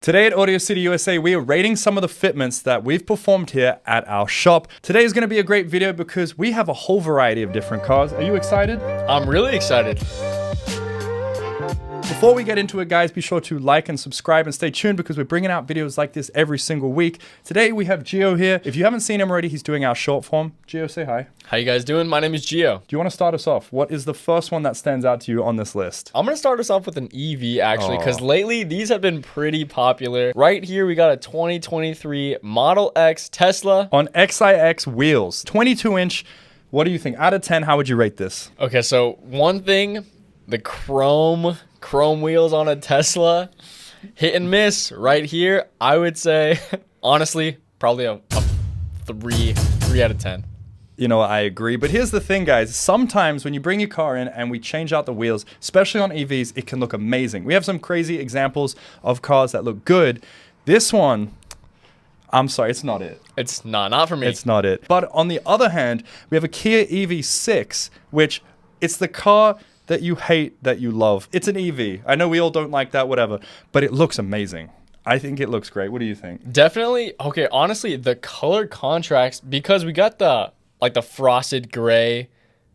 Today at Audio City USA, we are rating some of the fitments that we've performed here at our shop. Today is going to be a great video because we have a whole variety of different cars. Are you excited? I'm really excited. Before we get into it, guys, be sure to like and subscribe and stay tuned because we're bringing out videos like this every single week. Today we have Gio here. If you haven't seen him already, he's doing our short form. Gio, say hi. How you guys doing? My name is Gio. Do you want to start us off? What is the first one that stands out to you on this list? I'm going to start us off with an EV actually because lately these have been pretty popular. Right here we got a 2023 Model X Tesla. On XIX wheels, 22-inch. What do you think? Out of 10, how would you rate this? Okay, so one thing, the chrome wheels on a Tesla, hit and miss right here. I would say, honestly, probably a 3 out of 10. You know, I agree. But here's the thing, guys. Sometimes when you bring your car in and we change out the wheels, especially on EVs, it can look amazing. We have some crazy examples of cars that look good. This one, I'm sorry, it's not it. It's not for me. It's not it. But on the other hand, we have a Kia EV6, which it's the car that you hate that you love. It's an EV. I know we all don't like that, whatever, but it looks amazing. I think it looks great. What do you think? Definitely. Okay, honestly, the color contrast, because we got the frosted gray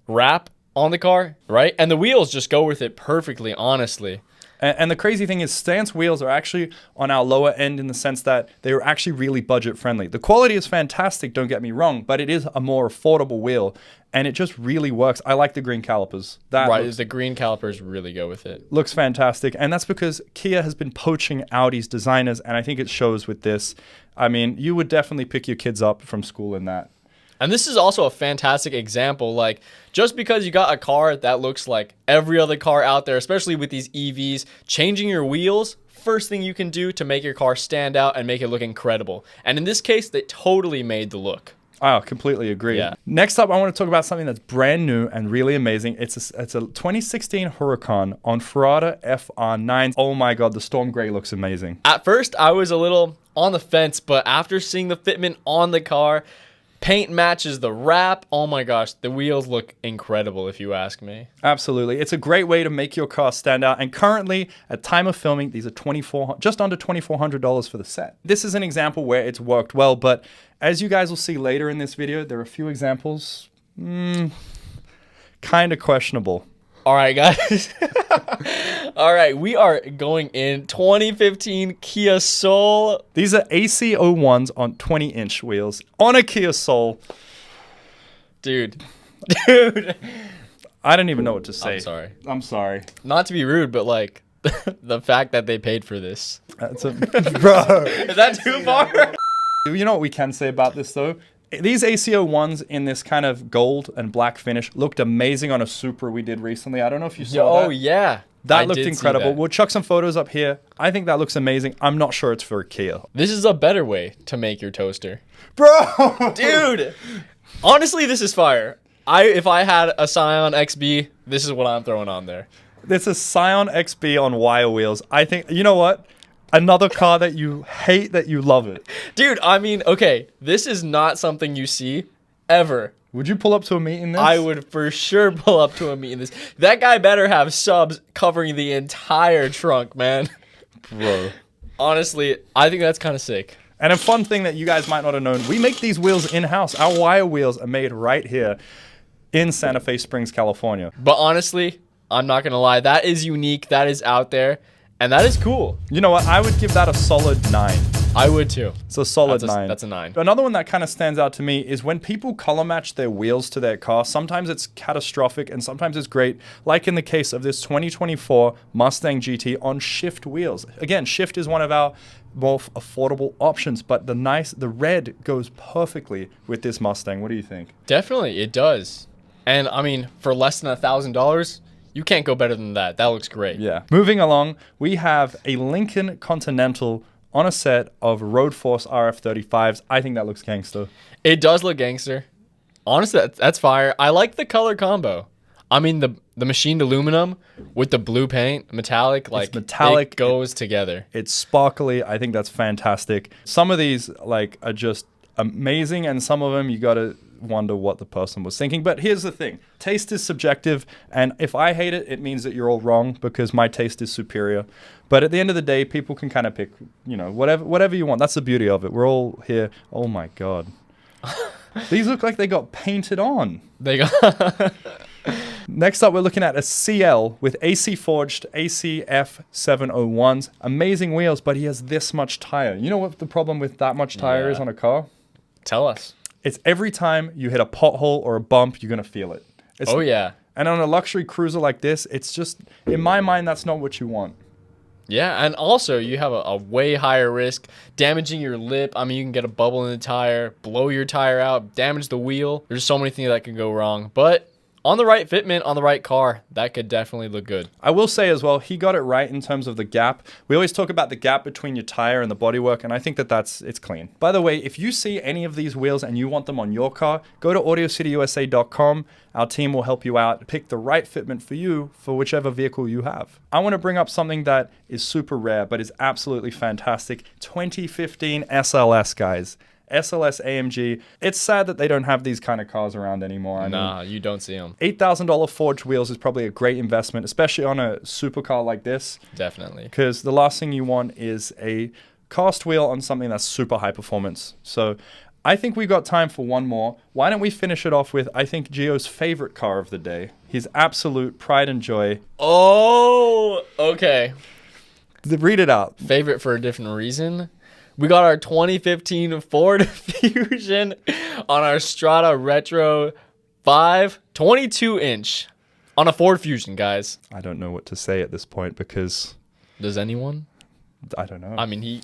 wrap on the car, right? And the wheels just go with it perfectly, honestly. And the crazy thing is stance wheels are actually on our lower end in the sense that they are actually really budget friendly. The quality is fantastic, don't get me wrong, but it is a more affordable wheel and it just really works. I like the green calipers. The green calipers really go with it. Looks fantastic. And that's because Kia has been poaching Audi's designers and I think it shows with this. I mean, you would definitely pick your kids up from school in that. And this is also a fantastic example. Like, just because you got a car that looks like every other car out there, especially with these EVs, changing your wheels, first thing you can do to make your car stand out and make it look incredible. And in this case, they totally made the look. I completely agree. Yeah. Next up, I want to talk about something that's brand new and really amazing. It's a 2016 Huracan on Ferrada FR9. Oh my God, the storm gray looks amazing. At first, I was a little on the fence, but after seeing the fitment on the car, paint matches the wrap. Oh my gosh, the wheels look incredible if you ask me. Absolutely. It's a great way to make your car stand out. And currently, at time of filming, these are just under $2,400 for the set. This is an example where it's worked well, but as you guys will see later in this video, there are a few examples kind of questionable. All right, guys. All right, we are going in 2015 Kia Soul. These are AC01s on 20-inch wheels on a Kia Soul. Dude. I don't even know what to say. I'm sorry. I'm sorry. Not to be rude, but like the fact that they paid for this. Bro. Is that too far? You know what we can say about this, though? These AC01s in this kind of gold and black finish looked amazing on a Supra we did recently. I don't know if you saw that. Oh, yeah. That looked incredible. We'll chuck some photos up here. I think that looks amazing. I'm not sure it's for a Kia. This is a better way to make your toaster. Bro! Dude! Honestly, this is fire. If I had a Scion XB, this is what I'm throwing on there. It's a Scion XB on wire wheels. I think, you know what? Another car that you hate that you love it. Dude, I mean, okay, this is not something you see ever. Would you pull up to a meet in this? I would for sure pull up to a meet in this. That guy better have subs covering the entire trunk, man. Bro. Honestly, I think that's kind of sick. And a fun thing that you guys might not have known, we make these wheels in-house. Our wire wheels are made right here in Santa Fe Springs, California. But honestly, I'm not going to lie. That is unique. That is out there. And that is cool. You know what? I would give that a solid 9. I would too. It's a solid 9. That's a 9. Another one that kind of stands out to me is when people color match their wheels to their car. Sometimes it's catastrophic and sometimes it's great. Like in the case of this 2024 Mustang GT on shift wheels. Again, shift is one of our more affordable options, but the red goes perfectly with this Mustang. What do you think? Definitely, it does. And I mean, for less than $1,000, you can't go better than that. That looks great. Yeah. Moving along, we have a Lincoln Continental on a set of Road Force RF35s. I think that looks gangster. It does look gangster. Honestly, that's fire. I like the color combo. I mean, the machined aluminum with the blue paint, metallic, like it's metallic. It goes together. It's sparkly. I think that's fantastic. Some of these like are just amazing, and some of them you gotta wonder what the person was thinking. But here's the thing. Taste is subjective, and if I hate it, it means that you're all wrong because my taste is superior. But at the end of the day, people can kind of pick, whatever you want. That's the beauty of it. We're all here. Oh my God. These look like they got painted on. They got... Next up, we're looking at a CL with AC forged ACF 701s. Amazing wheels, but he has this much tire. You know what the problem with that much tire is on a car? Tell us. It's every time you hit a pothole or a bump, you're going to feel it. Oh, yeah. And on a luxury cruiser like this, it's just, in my mind, that's not what you want. Yeah, and also you have a way higher risk damaging your lip. I mean, you can get a bubble in the tire, blow your tire out, damage the wheel. There's so many things that can go wrong. But on the right fitment, on the right car, that could definitely look good. I will say as well, he got it right in terms of the gap. We always talk about the gap between your tire and the bodywork, and I think that it's clean. By the way, if you see any of these wheels and you want them on your car, go to AudioCityUSA.com. Our team will help you out, pick the right fitment for you for whichever vehicle you have. I want to bring up something that is super rare, but is absolutely fantastic. 2015 SLS, guys. SLS AMG. It's sad that they don't have these kind of cars around anymore. Nah, you don't see them. $8,000 forged wheels is probably a great investment, especially on a supercar like this. Definitely. Because the last thing you want is a cast wheel on something that's super high performance. So I think we got time for one more. Why don't we finish it off with, I think, Gio's favorite car of the day. His absolute pride and joy. Oh, okay. Read it out. Favorite for a different reason. We got our 2015 Ford Fusion on our Strada Retro 5 22-inch on a Ford Fusion, guys. I don't know what to say at this point because... Does anyone? I don't know. I mean,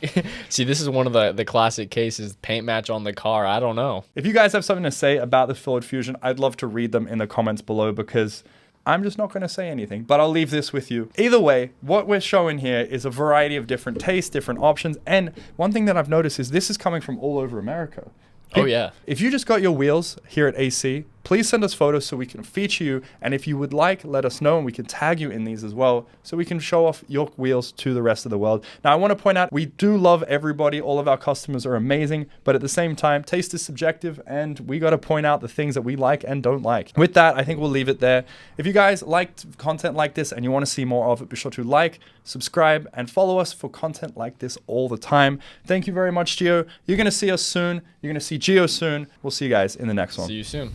see, this is one of the classic cases, paint match on the car. I don't know. If you guys have something to say about the Ford Fusion, I'd love to read them in the comments below because I'm just not going to say anything, but I'll leave this with you. Either way, what we're showing here is a variety of different tastes, different options. And one thing that I've noticed is this is coming from all over America. Oh, yeah. If you just got your wheels here at AC, please send us photos so we can feature you. And if you would like, let us know and we can tag you in these as well so we can show off your wheels to the rest of the world. Now, I want to point out, we do love everybody. All of our customers are amazing. But at the same time, taste is subjective and we got to point out the things that we like and don't like. With that, I think we'll leave it there. If you guys liked content like this and you want to see more of it, be sure to like, subscribe, and follow us for content like this all the time. Thank you very much, Gio. You're going to see us soon. You're going to see Gio soon. We'll see you guys in the next one. See you soon.